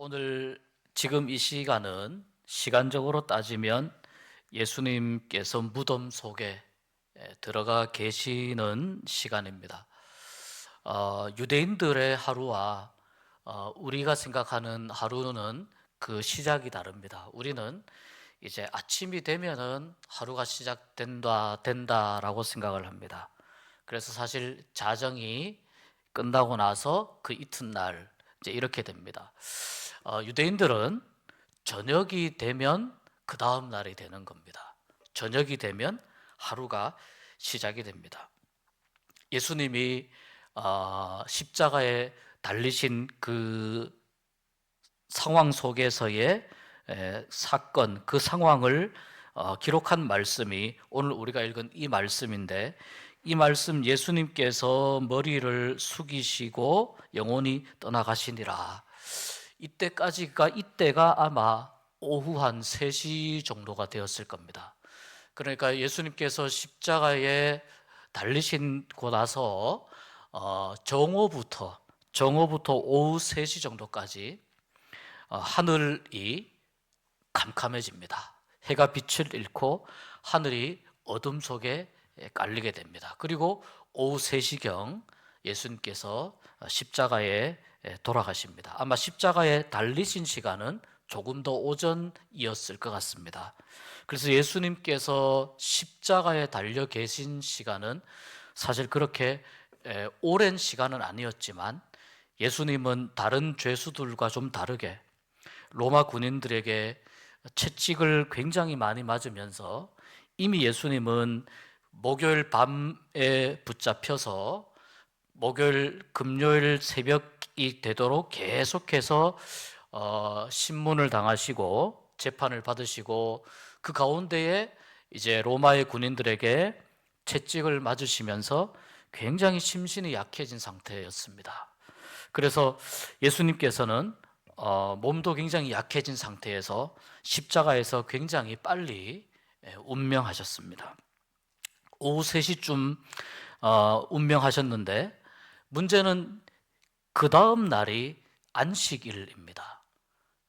오늘 지금 이 시간은 시간적으로 따지면 예수님께서 무덤 속에 들어가 계시는 시간입니다. 유대인들의 하루와 우리가 생각하는 하루는 그 시작이 다릅니다. 우리는 이제 아침이 되면은 하루가 된다라고 생각을 합니다. 그래서 사실 자정이 끝나고 나서 그 이튿날 이제 이렇게 됩니다. 유대인들은 저녁이 되면 그 다음 날이 되는 겁니다. 저녁이 되면 하루가 시작이 됩니다. 예수님이 십자가에 달리신 그 상황 속에서의 사건, 그 상황을 기록한 말씀이 오늘 우리가 읽은 이 말씀인데, 이 말씀 예수님께서 머리를 숙이시고 영원히 떠나가시니라. 이때가 아마 오후 한 3시 정도가 되었을 겁니다. 그러니까 예수님께서 십자가에 달리신고 나서 정오부터 오후 3시 정도까지 하늘이 캄캄해집니다. 해가 빛을 잃고 하늘이 어둠 속에 깔리게 됩니다. 그리고 오후 3시경 예수님께서 십자가에 돌아가십니다. 아마 십자가에 달리신 시간은 조금 더 오전이었을 것 같습니다. 그래서 예수님께서 십자가에 달려 계신 시간은 사실 그렇게 오랜 시간은 아니었지만, 예수님은 다른 죄수들과 좀 다르게 로마 군인들에게 채찍을 굉장히 많이 맞으면서 이미 예수님은 목요일 밤에 붙잡혀서 목요일, 금요일 새벽이 되도록 계속해서 신문을 당하시고 재판을 받으시고, 그 가운데에 이제 로마의 군인들에게 채찍을 맞으시면서 굉장히 심신이 약해진 상태였습니다. 그래서 예수님께서는 몸도 굉장히 약해진 상태에서 십자가에서 굉장히 빨리 운명하셨습니다. 오후 3시쯤 운명하셨는데, 문제는 그 다음 날이 안식일입니다.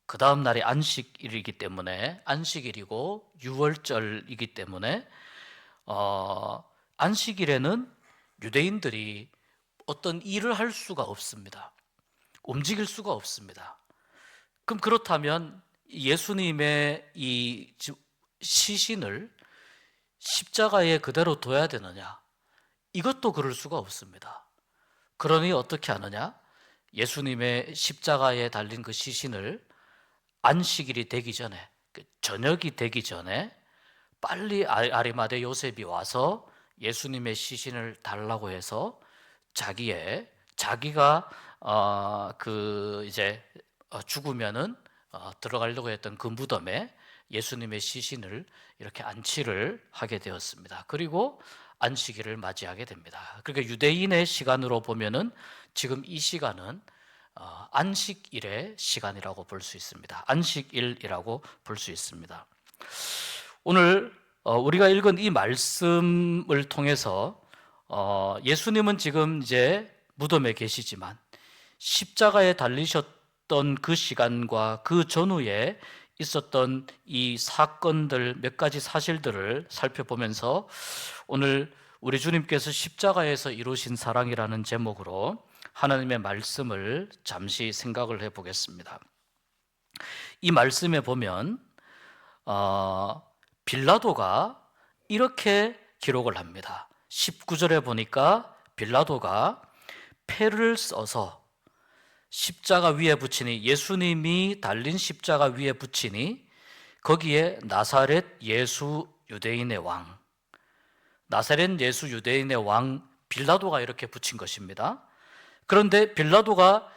그 다음 날이 안식일이기 때문에, 안식일이고 유월절이기 때문에 안식일에는 유대인들이 어떤 일을 할 수가 없습니다. 움직일 수가 없습니다. 그럼 그렇다면 예수님의 이 시신을 십자가에 그대로 둬야 되느냐? 이것도 그럴 수가 없습니다. 그러니 어떻게 하느냐? 예수님의 십자가에 달린 그 시신을 안식일이 되기 전에, 저녁이 되기 전에 빨리 아리마대 요셉이 와서 예수님의 시신을 달라고 해서 자기가 이제 죽으면은 들어가려고 했던 그 무덤에 예수님의 시신을 이렇게 안치를 하게 되었습니다. 그리고 안식일을 맞이하게 됩니다. 그러니까 유대인의 시간으로 보면은 지금 이 시간은 안식일의 시간이라고 볼 수 있습니다. 안식일이라고 볼 수 있습니다. 오늘 우리가 읽은 이 말씀을 통해서 예수님은 지금 이제 무덤에 계시지만 십자가에 달리셨던 그 시간과 그 전후에 있었던 이 사건들, 몇 가지 사실들을 살펴보면서 오늘 우리 주님께서 십자가에서 이루신 사랑이라는 제목으로 하나님의 말씀을 잠시 생각을 해보겠습니다. 이 말씀에 보면 빌라도가 이렇게 기록을 합니다. 19절에 보니까 빌라도가 패를 써서 십자가 위에 붙이니, 예수님이 달린 십자가 위에 붙이니 거기에 나사렛 예수 유대인의 왕, 나사렛 예수 유대인의 왕 빌라도가 이렇게 붙인 것입니다. 그런데 빌라도가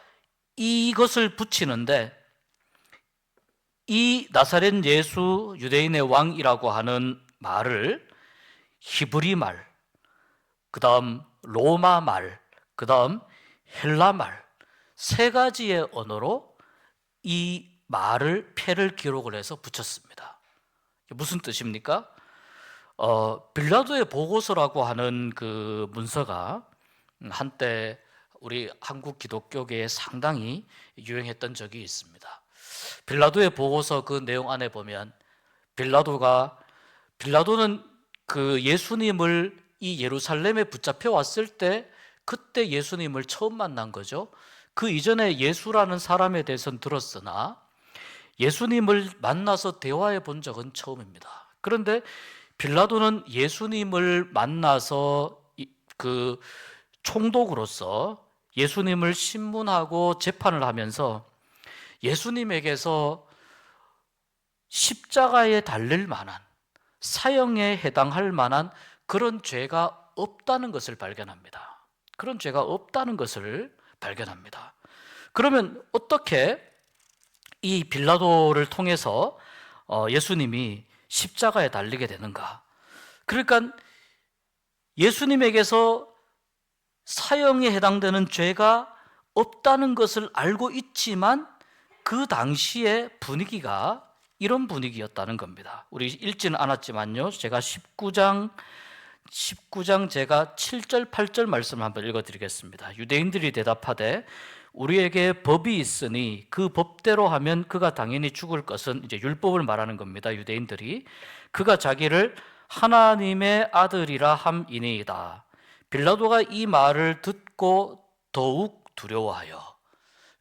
이것을 붙이는데, 이 나사렛 예수 유대인의 왕이라고 하는 말을 히브리 말, 그 다음 로마 말, 그 다음 헬라 말, 3가지의 언어로 이 말을, 패를 기록을 해서 붙였습니다. 무슨 뜻입니까? 빌라도의 보고서라고 하는 그 문서가 한때 우리 한국 기독교계에 상당히 유행했던 적이 있습니다. 빌라도의 보고서 그 내용 안에 보면 빌라도는 그 예수님을 이 예루살렘에 붙잡혀 왔을 때 그때 예수님을 처음 만난 거죠. 그 이전에 예수라는 사람에 대해서는 들었으나 예수님을 만나서 대화해 본 적은 처음입니다. 그런데 빌라도는 예수님을 만나서 그 총독으로서 예수님을 신문하고 재판을 하면서 예수님에게서 십자가에 달릴 만한, 사형에 해당할 만한 그런 죄가 없다는 것을 발견합니다. 그런 죄가 없다는 것을 발견합니다. 그러면 어떻게 이 빌라도를 통해서 예수님이 십자가에 달리게 되는가? 그러니까 예수님에게서 사형에 해당되는 죄가 없다는 것을 알고 있지만 그 당시의 분위기가 이런 분위기였다는 겁니다. 우리 읽지는 않았지만요, 제가 19장 제가 7절 8절 말씀을 한번 읽어드리겠습니다. 유대인들이 대답하되 우리에게 법이 있으니 그 법대로 하면 그가 당연히 죽을 것은, 이제 율법을 말하는 겁니다. 유대인들이 그가 자기를 하나님의 아들이라 함이니이다. 빌라도가 이 말을 듣고 더욱 두려워하여,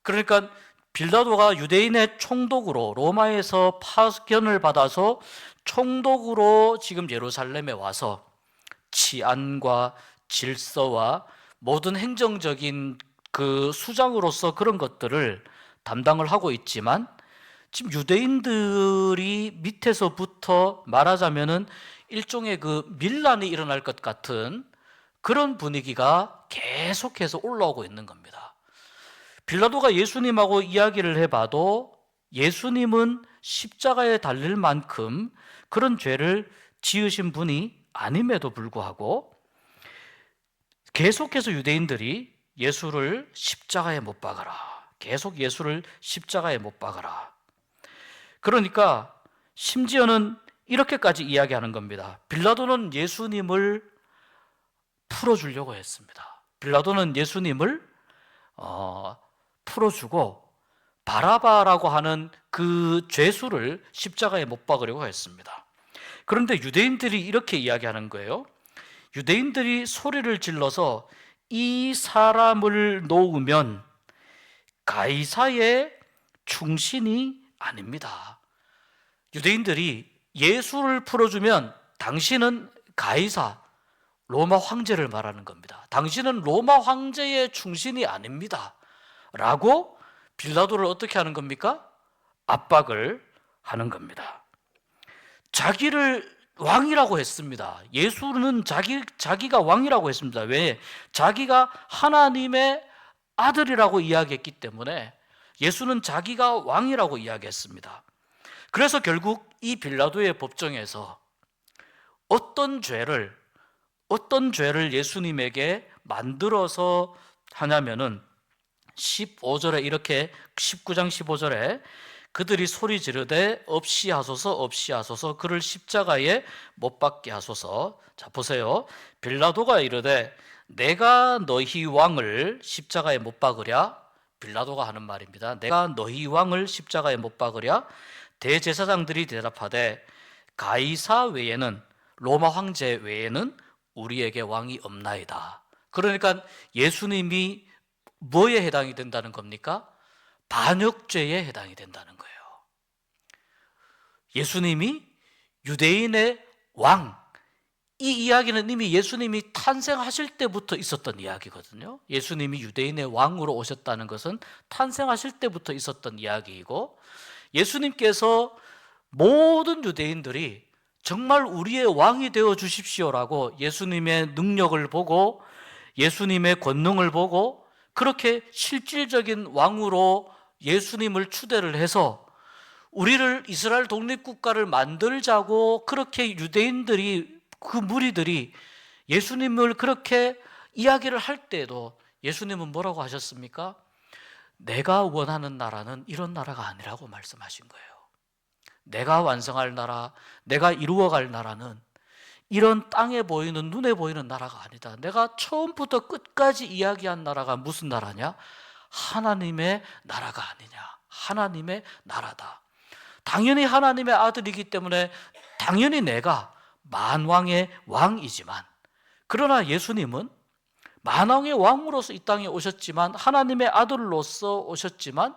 그러니까 빌라도가 유대인의 총독으로 로마에서 파견을 받아서 총독으로 지금 예루살렘에 와서 치안과 질서와 모든 행정적인 그 수장으로서 그런 것들을 담당을 하고 있지만, 지금 유대인들이 밑에서부터 말하자면은 일종의 그 밀란이 일어날 것 같은 그런 분위기가 계속해서 올라오고 있는 겁니다. 빌라도가 예수님하고 이야기를 해봐도 예수님은 십자가에 달릴 만큼 그런 죄를 지으신 분이 아님에도 불구하고 계속해서 유대인들이 예수를 십자가에 못 박아라, 계속 예수를 십자가에 못 박아라. 그러니까 심지어는 이렇게까지 이야기하는 겁니다. 빌라도는 예수님을 풀어주려고 했습니다. 빌라도는 예수님을 풀어주고 바라바라고 하는 그 죄수를 십자가에 못 박으려고 했습니다. 그런데 유대인들이 이렇게 이야기하는 거예요. 유대인들이 소리를 질러서 이 사람을 놓으면 가이사의 충신이 아닙니다. 유대인들이 예수를 풀어주면 당신은 가이사, 로마 황제를 말하는 겁니다. 당신은 로마 황제의 충신이 아닙니다 라고 빌라도를 어떻게 하는 겁니까? 압박을 하는 겁니다. 자기를 왕이라고 했습니다. 예수는 자기가 왕이라고 했습니다. 왜? 자기가 하나님의 아들이라고 이야기했기 때문에 예수는 자기가 왕이라고 이야기했습니다. 그래서 결국 이 빌라도의 법정에서 어떤 죄를 예수님에게 만들어서 하냐면은 15절에 이렇게, 19장 15절에 그들이 소리 지르되 없이 하소서 그를 십자가에 못 박게 하소서. 자 보세요. 빌라도가 이르되 내가 너희 왕을 십자가에 못 박으랴. 빌라도가 하는 말입니다. 내가 너희 왕을 십자가에 못 박으랴. 대제사장들이 대답하되 가이사 외에는, 로마 황제 외에는 우리에게 왕이 없나이다. 그러니까 예수님이 뭐에 해당이 된다는 겁니까? 반역죄에 해당이 된다는 거예요. 예수님이 유대인의 왕, 이 이야기는 이미 예수님이 탄생하실 때부터 있었던 이야기거든요. 예수님이 유대인의 왕으로 오셨다는 것은 탄생하실 때부터 있었던 이야기이고, 예수님께서 모든 유대인들이 정말 우리의 왕이 되어 주십시오라고 예수님의 능력을 보고 예수님의 권능을 보고 그렇게 실질적인 왕으로 예수님을 추대를 해서 우리를 이스라엘 독립국가를 만들자고 그렇게 유대인들이, 그 무리들이 예수님을 그렇게 이야기를 할 때에도 예수님은 뭐라고 하셨습니까? 내가 원하는 나라는 이런 나라가 아니라고 말씀하신 거예요. 내가 완성할 나라, 내가 이루어갈 나라는 이런 땅에 보이는, 눈에 보이는 나라가 아니다. 내가 처음부터 끝까지 이야기한 나라가 무슨 나라냐? 하나님의 나라가 아니냐. 하나님의 나라다. 당연히 하나님의 아들이기 때문에 당연히 내가 만왕의 왕이지만, 그러나 예수님은 만왕의 왕으로서 이 땅에 오셨지만, 하나님의 아들로서 오셨지만,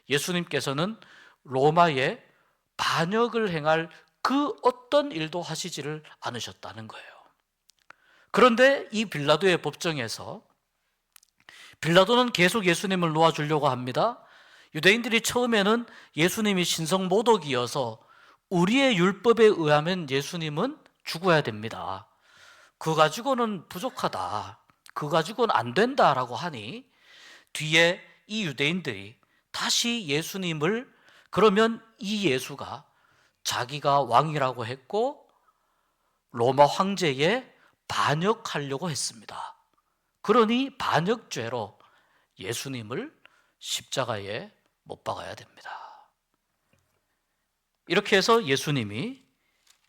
예수님께서는 로마에 반역을 행할 그 어떤 일도 하시지를 않으셨다는 거예요. 그런데 이 빌라도의 법정에서 빌라도는 계속 예수님을 놓아주려고 합니다. 유대인들이 처음에는 예수님이 신성 모독이어서 우리의 율법에 의하면 예수님은 죽어야 됩니다, 그거 가지고는 부족하다, 그거 가지고는 안 된다라고 하니, 뒤에 이 유대인들이 다시 예수님을, 그러면 이 예수가 자기가 왕이라고 했고 로마 황제에 반역하려고 했습니다. 그러니 반역죄로 예수님을 십자가에 못 박아야 됩니다. 이렇게 해서 예수님이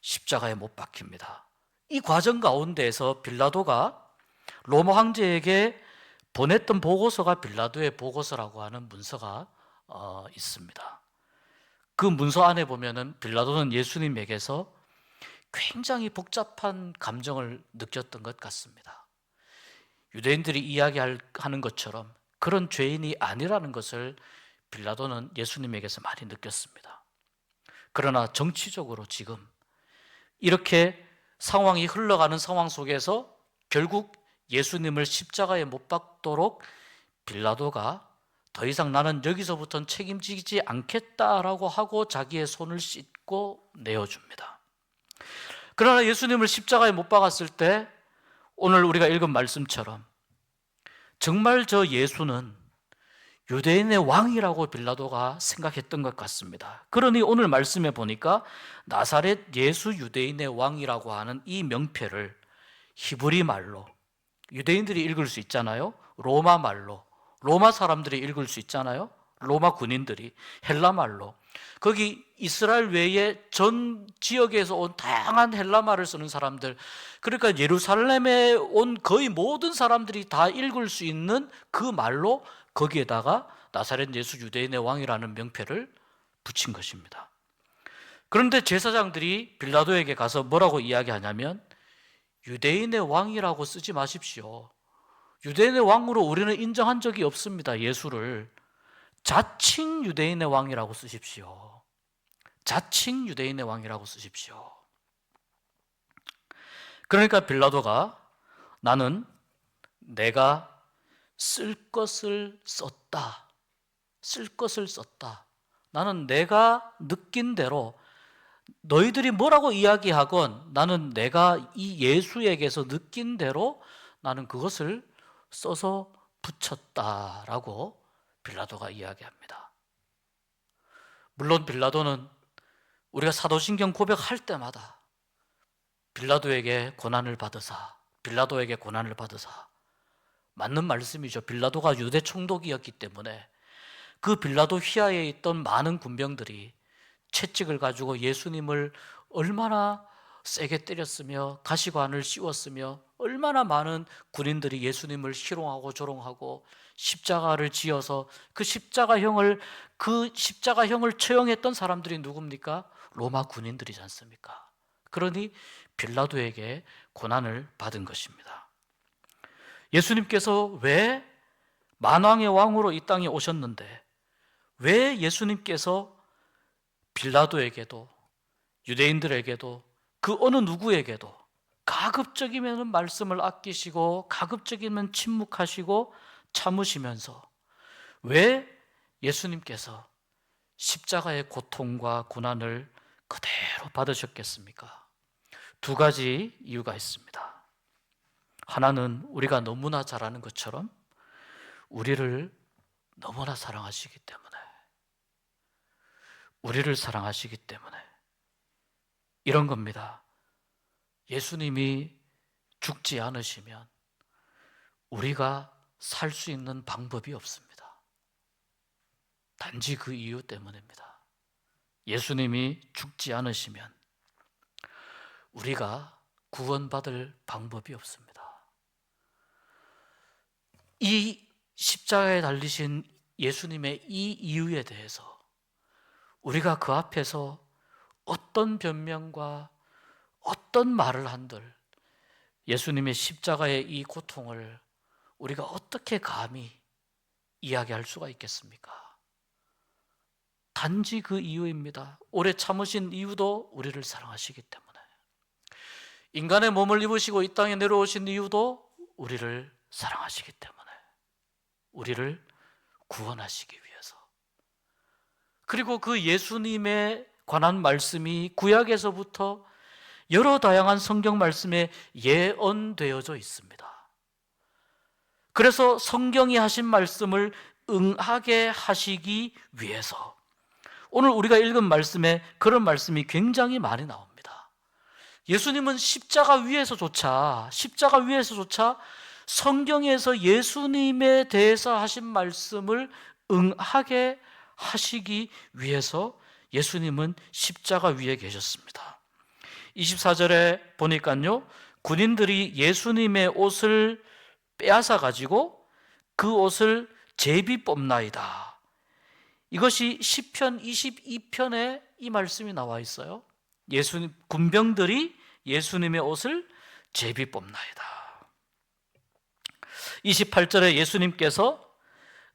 십자가에 못 박힙니다. 이 과정 가운데에서 빌라도가 로마 황제에게 보냈던 보고서가 빌라도의 보고서라고 하는 문서가 있습니다. 그 문서 안에 보면은 빌라도는 예수님에게서 굉장히 복잡한 감정을 느꼈던 것 같습니다. 유대인들이 이야기하는 것처럼 그런 죄인이 아니라는 것을 빌라도는 예수님에게서 많이 느꼈습니다. 그러나 정치적으로 지금 이렇게 상황이 흘러가는 상황 속에서 결국 예수님을 십자가에 못 박도록 빌라도가 더 이상 나는 여기서부터는 책임지지 않겠다라고 하고 자기의 손을 씻고 내어줍니다. 그러나 예수님을 십자가에 못 박았을 때 오늘 우리가 읽은 말씀처럼 정말 저 예수는 유대인의 왕이라고 빌라도가 생각했던 것 같습니다. 그러니 오늘 말씀에 보니까 나사렛 예수 유대인의 왕이라고 하는 이 명패를 히브리 말로, 유대인들이 읽을 수 있잖아요, 로마 말로, 로마 사람들이 읽을 수 있잖아요, 로마 군인들이, 헬라 말로, 거기 이스라엘 외에 전 지역에서 온 다양한 헬라 말을 쓰는 사람들, 그러니까 예루살렘에 온 거의 모든 사람들이 다 읽을 수 있는 그 말로 거기에다가 나사렛 예수 유대인의 왕이라는 명패를 붙인 것입니다. 그런데 제사장들이 빌라도에게 가서 뭐라고 이야기하냐면, 유대인의 왕이라고 쓰지 마십시오. 유대인의 왕으로 우리는 인정한 적이 없습니다, 예수를. 자칭 유대인의 왕이라고 쓰십시오. 자칭 유대인의 왕이라고 쓰십시오. 그러니까 빌라도가 나는 내가 쓸 것을 썼다. 쓸 것을 썼다. 나는 내가 느낀 대로, 너희들이 뭐라고 이야기하건 나는 내가 이 예수에게서 느낀 대로 나는 그것을 써서 붙였다라고 빌라도가 이야기합니다. 물론 빌라도는 우리가 사도신경 고백할 때마다 빌라도에게 고난을 받으사, 빌라도에게 고난을 받으사, 맞는 말씀이죠. 빌라도가 유대 총독이었기 때문에 그 빌라도 휘하에 있던 많은 군병들이 채찍을 가지고 예수님을 얼마나 세게 때렸으며 가시관을 씌웠으며 얼마나 많은 군인들이 예수님을 희롱하고 조롱하고 십자가를 지어서 그 십자가형을 처형했던 사람들이 누굽니까? 로마 군인들이지 않습니까? 그러니 빌라도에게 고난을 받은 것입니다. 예수님께서 왜 만왕의 왕으로 이 땅에 오셨는데 왜 예수님께서 빌라도에게도 유대인들에게도 그 어느 누구에게도 가급적이면 말씀을 아끼시고 가급적이면 침묵하시고 참으시면서 왜 예수님께서 십자가의 고통과 고난을 그대로 받으셨겠습니까? 두 가지 이유가 있습니다. 하나는 우리가 너무나 잘 아는 것처럼 우리를 너무나 사랑하시기 때문에, 우리를 사랑하시기 때문에 이런 겁니다. 예수님이 죽지 않으시면 우리가 살 수 있는 방법이 없습니다. 단지 그 이유 때문입니다. 예수님이 죽지 않으시면 우리가 구원받을 방법이 없습니다. 이 십자가에 달리신 예수님의 이 이유에 대해서 우리가 그 앞에서 어떤 변명과 어떤 말을 한들 예수님의 십자가의 이 고통을 우리가 어떻게 감히 이야기할 수가 있겠습니까? 단지 그 이유입니다. 오래 참으신 이유도 우리를 사랑하시기 때문에, 인간의 몸을 입으시고 이 땅에 내려오신 이유도 우리를 사랑하시기 때문에, 우리를 구원하시기 위해서. 그리고 그 예수님에 관한 말씀이 구약에서부터 여러 다양한 성경 말씀에 예언되어져 있습니다. 그래서 성경이 하신 말씀을 응하게 하시기 위해서 오늘 우리가 읽은 말씀에 그런 말씀이 굉장히 많이 나옵니다. 예수님은 십자가 위에서조차 성경에서 예수님에 대해서 하신 말씀을 응하게 하시기 위해서 예수님은 십자가 위에 계셨습니다. 24절에 보니까요, 군인들이 예수님의 옷을 빼앗아 가지고 그 옷을 제비 뽑나이다. 이것이 시편 22편에 이 말씀이 나와 있어요. 군병들이 예수님의 옷을 제비 뽑나이다. 28절에 예수님께서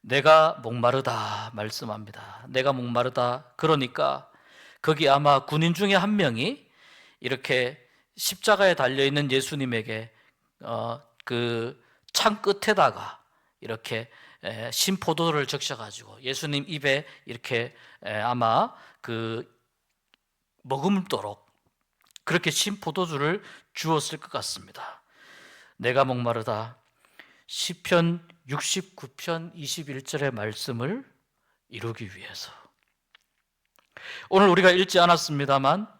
내가 목마르다 말씀합니다. 내가 목마르다. 그러니까 거기 아마 군인 중에 한 명이 이렇게 십자가에 달려있는 예수님에게 그 창 끝에다가 이렇게 신포도를 적셔가지고 예수님 입에 이렇게 아마 그 머금도록 그렇게 신포도주를 주었을 것 같습니다. 내가 목마르다. 시편 69편 21절의 말씀을 이루기 위해서. 오늘 우리가 읽지 않았습니다만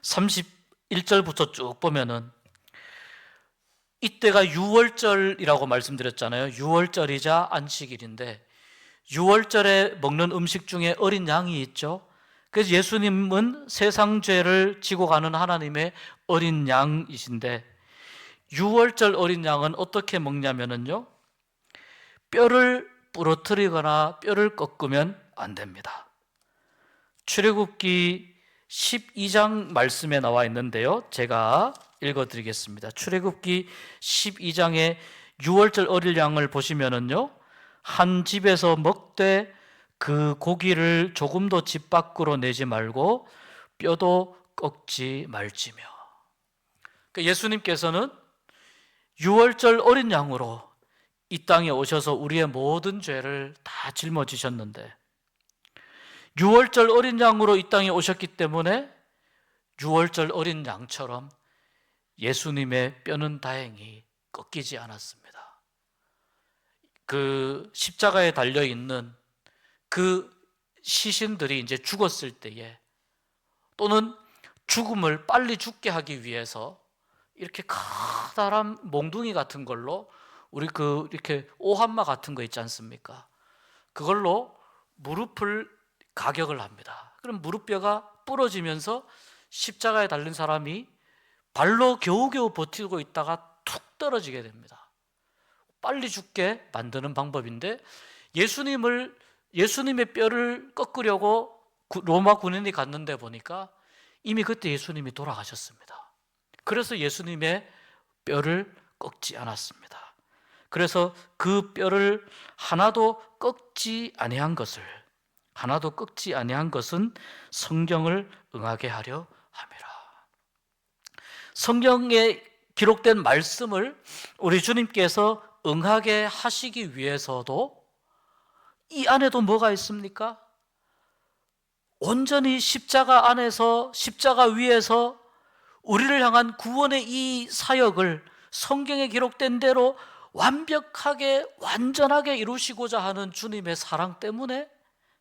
31절부터 쭉 보면은 이때가 유월절이라고 말씀드렸잖아요. 유월절이자 안식일인데 유월절에 먹는 음식 중에 어린 양이 있죠. 그래서 예수님은 세상 죄를 지고 가는 하나님의 어린 양이신데 유월절 어린 양은 어떻게 먹냐면요, 뼈를 부러뜨리거나 뼈를 꺾으면 안 됩니다. 출애굽기 12장 말씀에 나와 있는데요, 제가 읽어드리겠습니다. 출애굽기 12장에 유월절 어린 양을 보시면은요, 한 집에서 먹되 그 고기를 조금도 집 밖으로 내지 말고 뼈도 꺾지 말지며. 예수님께서는 유월절 어린 양으로 이 땅에 오셔서 우리의 모든 죄를 다 짊어지셨는데, 유월절 어린 양으로 이 땅에 오셨기 때문에 유월절 어린 양처럼 예수님의 뼈는 다행히 꺾이지 않았습니다. 그 십자가에 달려있는 그 시신들이 이제 죽었을 때에, 또는 죽음을 빨리 죽게 하기 위해서 이렇게 커다란 몽둥이 같은 걸로 우리 이렇게 오한마 같은 거 있지 않습니까? 그걸로 무릎을 가격을 합니다. 그럼 무릎뼈가 부러지면서 십자가에 달린 사람이 발로 겨우겨우 버티고 있다가 툭 떨어지게 됩니다. 빨리 죽게 만드는 방법인데, 예수님의 뼈를 꺾으려고 로마 군인이 갔는데 보니까 이미 그때 예수님이 돌아가셨습니다. 그래서 예수님의 뼈를 꺾지 않았습니다. 그래서 그 뼈를 하나도 꺾지 아니한 것은 성경을 응하게 하려 함이라. 성경에 기록된 말씀을 우리 주님께서 응하게 하시기 위해서도 이 안에도 뭐가 있습니까? 온전히 십자가 안에서, 십자가 위에서 우리를 향한 구원의 이 사역을 성경에 기록된 대로 완벽하게, 완전하게 이루시고자 하는 주님의 사랑 때문에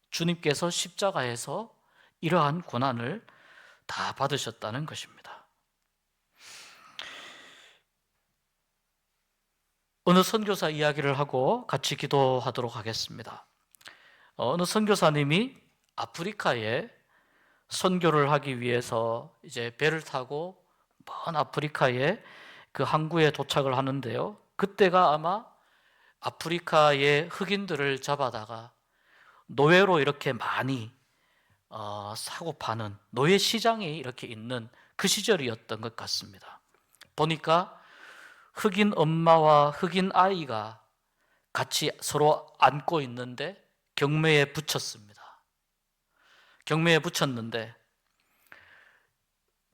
주님께서 십자가에서 이러한 고난을 다 받으셨다는 것입니다. 어느 선교사 이야기를 하고 같이 기도하도록 하겠습니다. 어느 선교사님이 아프리카에 선교를 하기 위해서 이제 배를 타고 먼 아프리카의 그 항구에 도착을 하는데요, 그때가 아마 아프리카의 흑인들을 잡아다가 노예로 이렇게 많이 사고 파는 노예 시장이 이렇게 있는 그 시절이었던 것 같습니다. 보니까 흑인 엄마와 흑인 아이가 같이 서로 안고 있는데 경매에 붙였습니다. 경매에 붙였는데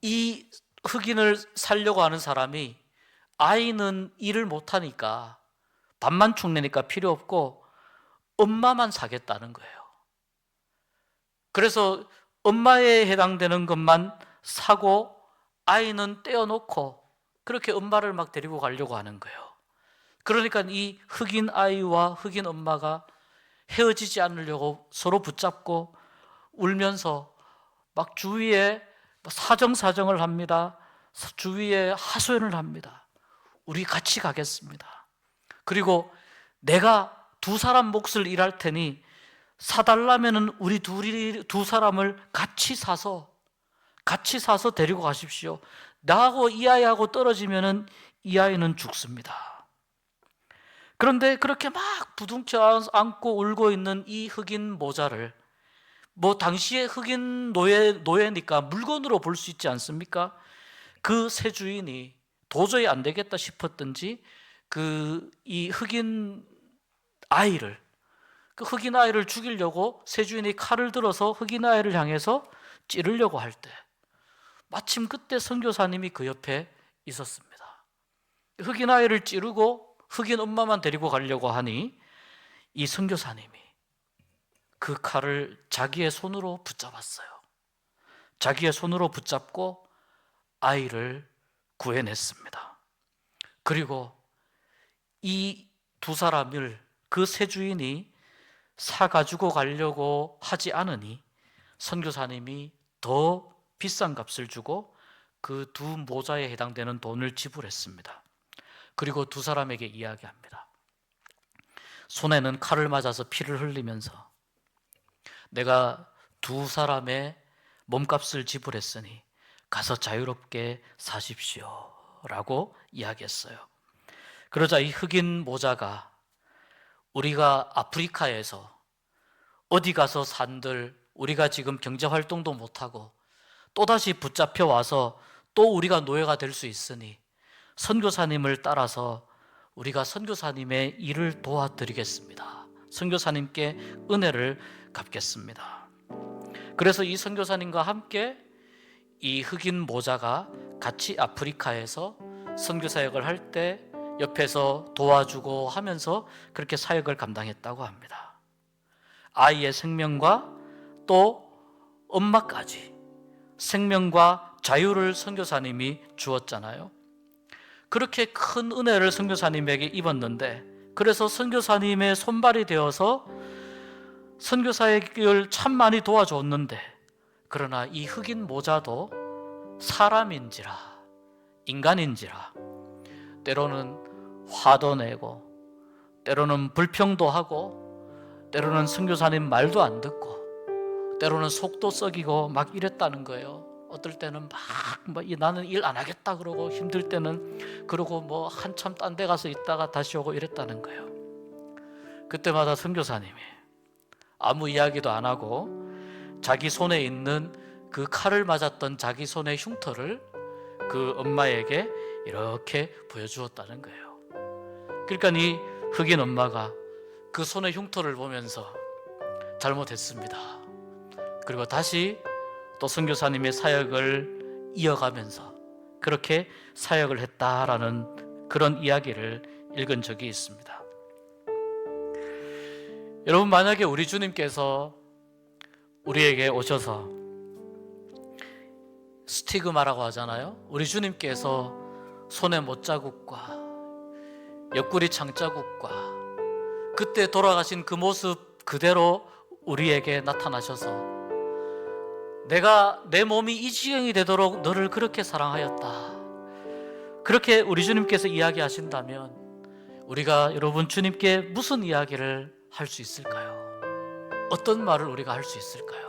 이 흑인을 살려고 하는 사람이 아이는 일을 못하니까 밥만 축내니까 필요 없고 엄마만 사겠다는 거예요. 그래서 엄마에 해당되는 것만 사고 아이는 떼어놓고 그렇게 엄마를 막 데리고 가려고 하는 거예요. 그러니까 이 흑인 아이와 흑인 엄마가 헤어지지 않으려고 서로 붙잡고 울면서 막 주위에 사정사정을 합니다. 주위에 하소연을 합니다. 우리 같이 가겠습니다. 그리고 내가 두 사람 몫을 일할 테니 사달라면은 우리 두 사람을 같이 사서 데리고 가십시오. 나하고 이 아이하고 떨어지면은 이 아이는 죽습니다. 그런데 그렇게 막 부둥켜 안고 울고 있는 이 흑인 모자를 당시에 흑인 노예니까 물건으로 볼 수 있지 않습니까? 그 새 주인이 도저히 안 되겠다 싶었던지 이 흑인 아이를 죽이려고 새 주인이 칼을 들어서 흑인 아이를 향해서 찌르려고 할 때 마침 그때 선교사님이 그 옆에 있었습니다. 흑인 아이를 찌르고 흑인 엄마만 데리고 가려고 하니 이 선교사님이 그 칼을 자기의 손으로 붙잡았어요. 자기의 손으로 붙잡고 아이를 구해냈습니다. 그리고 이 두 사람을 그 새 주인이 사가지고 가려고 하지 않으니 선교사님이 더 비싼 값을 주고 그 두 모자에 해당되는 돈을 지불했습니다. 그리고 두 사람에게 이야기합니다. 손에는 칼을 맞아서 피를 흘리면서 내가 두 사람의 몸값을 지불했으니 가서 자유롭게 사십시오 라고 이야기했어요. 그러자 이 흑인 모자가 우리가 아프리카에서 어디 가서 산들 우리가 지금 경제활동도 못하고 또다시 붙잡혀 와서 또 우리가 노예가 될 수 있으니 선교사님을 따라서 우리가 선교사님의 일을 도와드리겠습니다. 선교사님께 은혜를 갚겠습니다. 그래서 이 선교사님과 함께 이 흑인 모자가 같이 아프리카에서 선교 사역을 할 때 옆에서 도와주고 하면서 그렇게 사역을 감당했다고 합니다. 아이의 생명과 또 엄마까지 생명과 자유를 선교사님이 주었잖아요. 그렇게 큰 은혜를 선교사님에게 입었는데 그래서 선교사님의 손발이 되어서 선교 사역을 참 많이 도와줬는데 그러나 이 흑인 모자도 사람인지라 인간인지라 때로는 화도 내고 때로는 불평도 하고 때로는 선교사님 말도 안 듣고 때로는 속도 썩이고 막 이랬다는 거예요. 어떨 때는 나는 일 안 하겠다 그러고 힘들 때는 그러고 한참 딴 데 가서 있다가 다시 오고 이랬다는 거예요. 그때마다 선교사님이 아무 이야기도 안 하고 자기 손에 있는 그 칼을 맞았던 자기 손의 흉터를 그 엄마에게 이렇게 보여주었다는 거예요. 그러니까 이 흑인 엄마가 그 손의 흉터를 보면서 잘못했습니다. 그리고 다시 또 선교사님의 사역을 이어가면서 그렇게 사역을 했다라는 그런 이야기를 읽은 적이 있습니다. 여러분, 만약에 우리 주님께서 우리에게 오셔서 스티그마라고 하잖아요. 우리 주님께서 손의 못자국과 옆구리 창자국과 그때 돌아가신 그 모습 그대로 우리에게 나타나셔서 내가 내 몸이 이 지경이 되도록 너를 그렇게 사랑하였다, 그렇게 우리 주님께서 이야기하신다면 우리가 여러분 주님께 무슨 이야기를 할 수 있을까요? 어떤 말을 우리가 할 수 있을까요?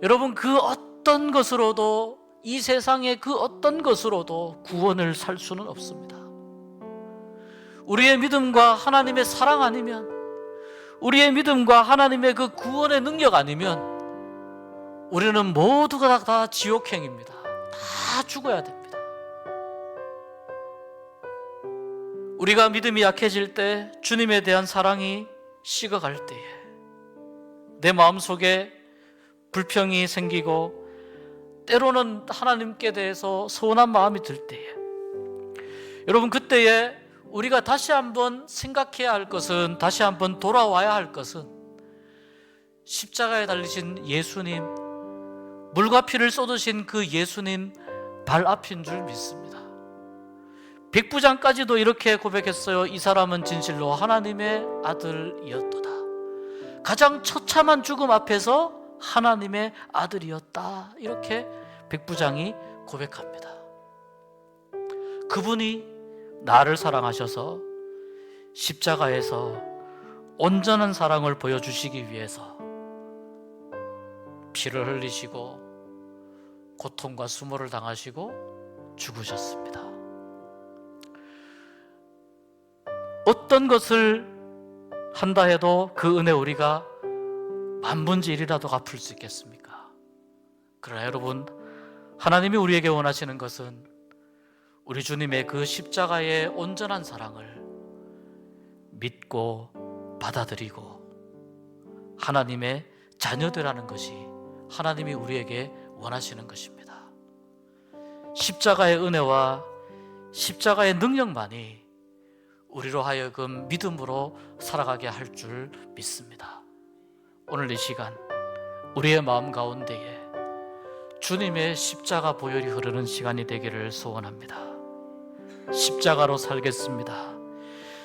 여러분, 그 어떤 것으로도 이 세상의 그 어떤 것으로도 구원을 살 수는 없습니다. 우리의 믿음과 하나님의 사랑 아니면, 우리의 믿음과 하나님의 그 구원의 능력 아니면 우리는 모두가 다 지옥행입니다. 다 죽어야 됩니다. 우리가 믿음이 약해질 때, 주님에 대한 사랑이 식어갈 때에, 내 마음속에 불평이 생기고 때로는 하나님께 대해서 서운한 마음이 들 때에, 여러분, 그때에 우리가 다시 한번 생각해야 할 것은, 다시 한번 돌아와야 할 것은 십자가에 달리신 예수님, 물과 피를 쏟으신 그 예수님 발 앞인 줄 믿습니다. 백부장까지도 이렇게 고백했어요. 이 사람은 진실로 하나님의 아들이었도다. 가장 처참한 죽음 앞에서 하나님의 아들이었다. 이렇게 백부장이 고백합니다. 그분이 나를 사랑하셔서 십자가에서 온전한 사랑을 보여주시기 위해서 피를 흘리시고 고통과 수모를 당하시고 죽으셨습니다. 어떤 것을 한다 해도 그 은혜 우리가 만분의 일이라도 갚을 수 있겠습니까? 그러나 여러분, 하나님이 우리에게 원하시는 것은 우리 주님의 그 십자가의 온전한 사랑을 믿고 받아들이고 하나님의 자녀되라는 것이 하나님이 우리에게 원하시는 것입니다. 십자가의 은혜와 십자가의 능력만이 우리로 하여금 믿음으로 살아가게 할 줄 믿습니다. 오늘 이 시간 우리의 마음 가운데에 주님의 십자가 보혈이 흐르는 시간이 되기를 소원합니다. 십자가로 살겠습니다.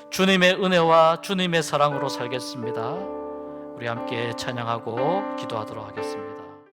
주님의 은혜와 주님의 사랑으로 살겠습니다. 우리 함께 찬양하고 기도하도록 하겠습니다.